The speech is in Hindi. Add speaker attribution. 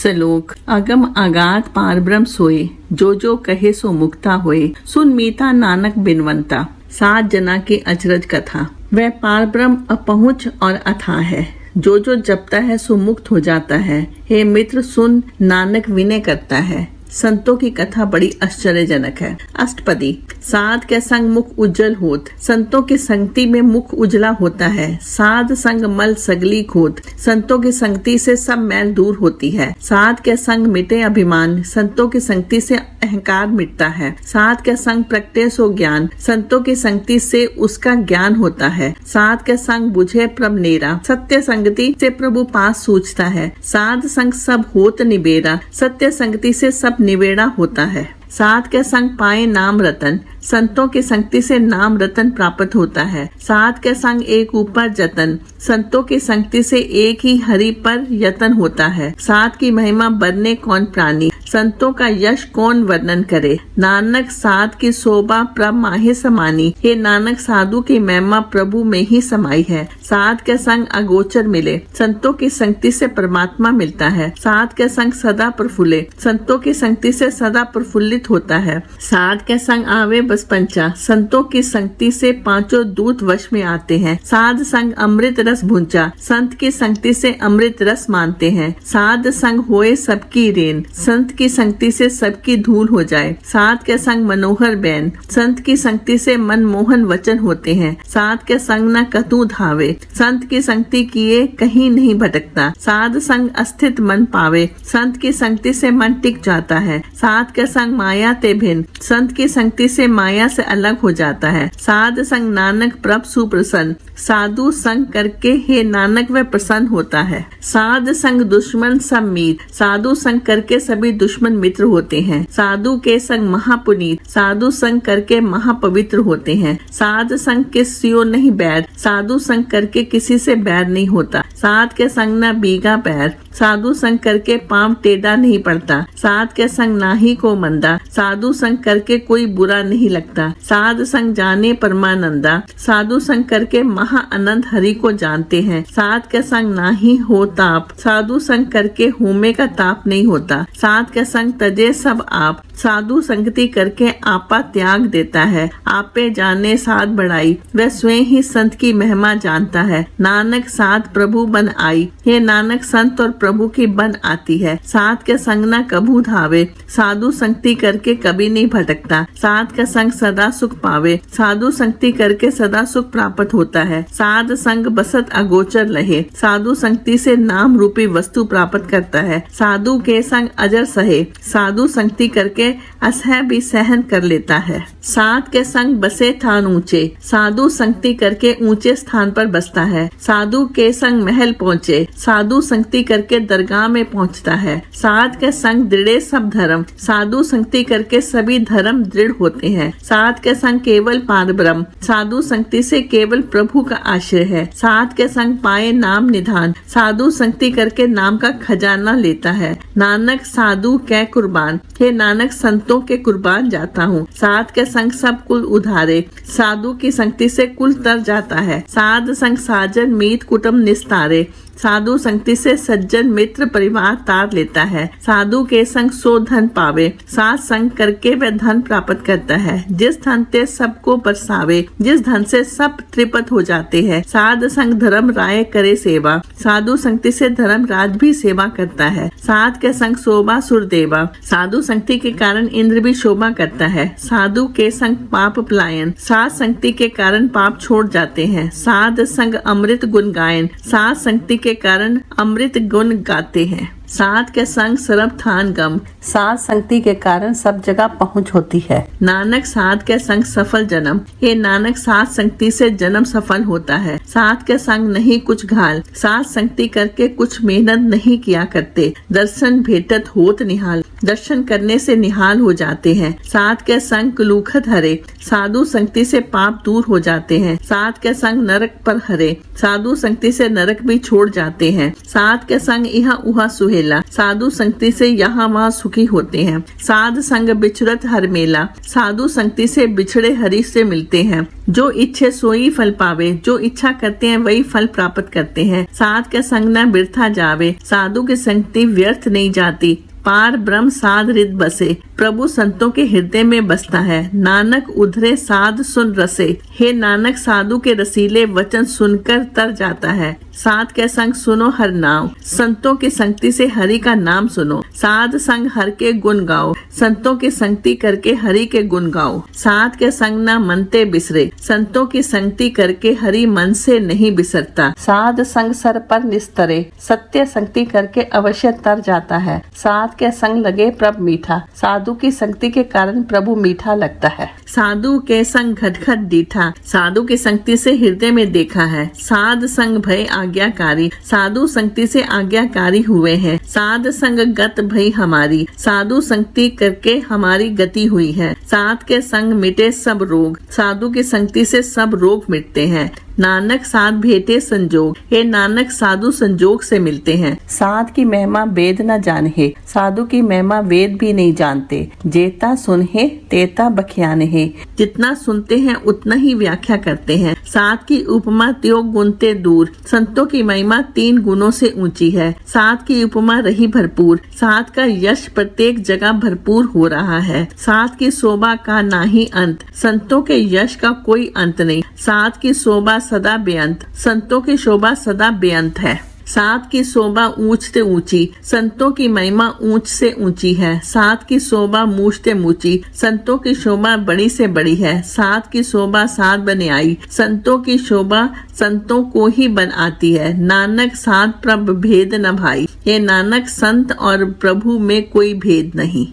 Speaker 1: सलोक अगम आगात पार ब्रह्म सोए, जो जो कहे सो मुक्ता होए। सुन मीठा नानक बिनवंता, 7 जना की अचरज कथा। वह पार ब्रह्म अपहुंच और अथाह है, जो जो जपता है सो मुक्त हो जाता है। हे मित्र सुन, नानक विनय करता है। संतों की कथा बड़ी आश्चर्यजनक है। अष्टपदी। साध के संग मुख उज्जवल होत, संतों की संगति में मुख उजला होता है। साध संग मल सगली खोत, संतों की संगति से सब मैल दूर होती है। साध के संग मिटे अभिमान, संतों की संगति से अहंकार मिटता है। साध के संग प्रगटे सो ज्ञान, संतों की संगति से उसका ज्ञान होता है। साध के संग बुझे प्रभ नेरा, सत्य संगति से प्रभु पास सूझता है। साध संग सब होत निबेरा, सत्य संगति से सब निवेड़ा होता है। साध के संग पाए नाम रतन, संतों की संगति से नाम रतन प्राप्त होता है। साध के संग एक ऊपर जतन, संतों की संगति से एक ही हरि पर यतन होता है। साध की महिमा बरने कौन प्राणी, संतों का यश कौन वर्णन करे। नानक साध की शोभा प्रभ माहे समानी, हे नानक साधु की महिमा प्रभु में ही समाई है। साध के संग अगोचर मिले, संतों की संगति से परमात्मा मिलता है। साध के संग सदा प्रफुल्ले, संतों की संगति से सदा प्रफुल्लित होता है। साध के संग आवे बस पंचा, संतों की संगति से 5 दूत वश में आते हैं। साध संग अमृत रस भुंचा, संत की संगति से अमृत रस मानते हैं। साध संग होए सबकी रेन, संत की संगति से सबकी धूल हो जाए। साध के संग मनोहर बैन, संत की संगति से मनमोहन वचन होते हैं। साध के संग न कतु धावे, संत की संगति किए कहीं नहीं भटकता। साध संग अस्थित मन पावे, संत की संगति से मन टिक जाता है। साध के संग माया ते भिन्न, संत की संगति से माया से अलग हो जाता है। साध संग नानक प्रभ सुप्रसन्न, साधु संग करके हे नानक वह प्रसन्न होता है। साध संग दुश्मन सब मीत, साधु संग करके सभी दुश्मन मित्र होते हैं। साधु के संग महापुनीत, साधु संग करके महापवित्र होते हैं। साध संग किसियो नहीं बैर, साधु संग करके किसी से बैर नहीं होता। साध के संग न बीगा पैर, साधु संग करके पांव टेढ़ा नहीं पड़ता। साध के संग नाही को मंदा, साधु संग करके कोई बुरा नहीं लगता। साध संग जाने परमानंदा, साधु संग करके महा अनंत हरि को जानते हैं। साध के संग नाही हो ताप, साधु संग करके होमे का ताप नहीं होता। साध के संग तजे सब आप, साधु संगति करके आपा त्याग देता है। आपे जाने साध बढ़ाई, वह स्वयं ही संत की महिमा जानता है। नानक साध प्रभु बन आई, हे नानक संत और प्रभु की बन आती है। साध के संग न कभू धावे, साधु संगति करके कभी नहीं भटकता। साध का संग सदा सुख पावे, साधु संगति करके सदा सुख प्राप्त होता है। साध संग बसत अगोचर लहे, साधु संगति से नाम रूपी वस्तु प्राप्त करता है। साधु के संग अजर सहे, साधु संगति करके असह भी सहन कर लेता है। साध के संग बसे थान ऊंचे, साधु संगति करके ऊंचे स्थान पर बसता है। साधु के संग महल पहुँचे, साधु संगति करके दरगाह में पहुँचता है। साध के संग दृढ़े सब धर्म, साधु संगति करके सभी धर्म दृढ़ होते हैं। साध के संग केवल पार ब्रह्म, साधु संगति से केवल प्रभु का आश्रय है। साध के संग पाए नाम निधान, साधु संगति करके नाम का खजाना लेता है। नानक साधु कै कुर्बान, हे नानक संतों के कुर्बान जाता हूँ। साध के संग सब कुल उधारे, साधु की संगति से कुल तर जाता है। साध संग साजन मीत कुटुंब निस्तारे, साधु संगति से सज्जन मित्र परिवार तार लेता है। साधु के संग सो धन पावे, साध संग करके वह धन प्राप्त करता है। जिस धन ते सबको बरसावे, जिस धन से सब तृप्त हो जाते हैं। साध संग धर्म राय करे सेवा, साधु संगति से धर्म राज भी सेवा करता है। साध के संग शोभा सुरदेवा, साधु संगति के कारण इंद्र भी शोभा करता है। साधु के संग पाप पलायन, साध संगति के कारण पाप छोड़ जाते हैं। साध संग अमृत गुण गायन, साध संगति के कारण अमृत गुण गाते हैं। साध के संग सर्व थान गम, साध संगति के कारण सब जगह पहुंच होती है। नानक साध के संग सफल जन्म, ये नानक साध संगति से जन्म सफल होता है। साध के संग नहीं कुछ घाल, साध संगति करके कुछ मेहनत नहीं किया करते। दर्शन भेटत होत निहाल, दर्शन करने से निहाल हो जाते हैं। साध के संग कुलूखत हरे, साधु संगति से पाप दूर हो जाते हैं। साध के संग नरक पर हरे, साधु संगति से नरक भी छोड़ जाते हैं। साध के संग यहाँ उहा सुहे, खेला, साधु संगति से यहाँ वहाँ सुखी होते हैं। साध संग बिछुरत हर मेला, साधु संगति से बिछड़े हरि से मिलते हैं। जो इच्छे सोई फल पावे, जो इच्छा करते हैं वही फल प्राप्त करते हैं। साध के संग न बिरथा जावे, साधु की संगति व्यर्थ नहीं जाती। पार ब्रह्म साध हृदय बसे, प्रभु संतों के हृदय में बसता है। नानक उधरे साध सुन रसे, हे नानक साधु के रसीले वचन सुनकर तर जाता है। साध के संग सुनो हर नाम, संतों की संगति से हरि का नाम सुनो। साध संग हर के गुण गाओ, संतों की संगति करके हरि के गुण गाओ। साध के संग न मनते बिसरे, संतों की संगति करके हरि मन से नहीं बिसरता। साध संग सर पर निस्तरे, सत्य संगति करके अवश्य तर जाता है। साध के संग लगे प्रभु मीठा, साधु की संगति के कारण प्रभु मीठा लगता है। साधु के संग घट घट दीठा, साधु की संगति से हृदय में देखा है। साध संग भय आज्ञाकारी, साधु संगति से आज्ञाकारी हुए हैं। साध संग गत भई हमारी, साधु संगति करके हमारी गति हुई है। साध के संग मिटे सब रोग, साधु की संगति से सब रोग मिटते हैं। नानक साध भेटे संजोग, हे नानक साधु संजोग से मिलते हैं। साध की महिमा वेद न जाने, साधु की महिमा वेद भी नहीं जानते। जेता सुनहे तेता बखियाने है, जितना सुनते हैं उतना ही व्याख्या करते हैं। साध की उपमा त्यो गुणते दूर, संतों की महिमा 3 गुणों से ऊंची है। साध की उपमा रही भरपूर, साध का यश प्रत्येक जगह भरपूर हो रहा है। साध की शोभा का नाही अंत, संतों के यश का कोई अंत नहीं। साध की शोभा सदा बेअंत, संतों की शोभा सदा बेअंत है। साध की शोभा ऊंच से ऊंची, संतों की महिमा ऊंच से ऊंची है। साध की शोभा मूछ से मूची, संतों की शोभा बड़ी से बड़ी है। साध की शोभा साध बने आई, संतों की शोभा संतों को ही बन आती है। नानक साध प्रभु भेद न भाई, ये नानक संत और प्रभु में कोई भेद नहीं।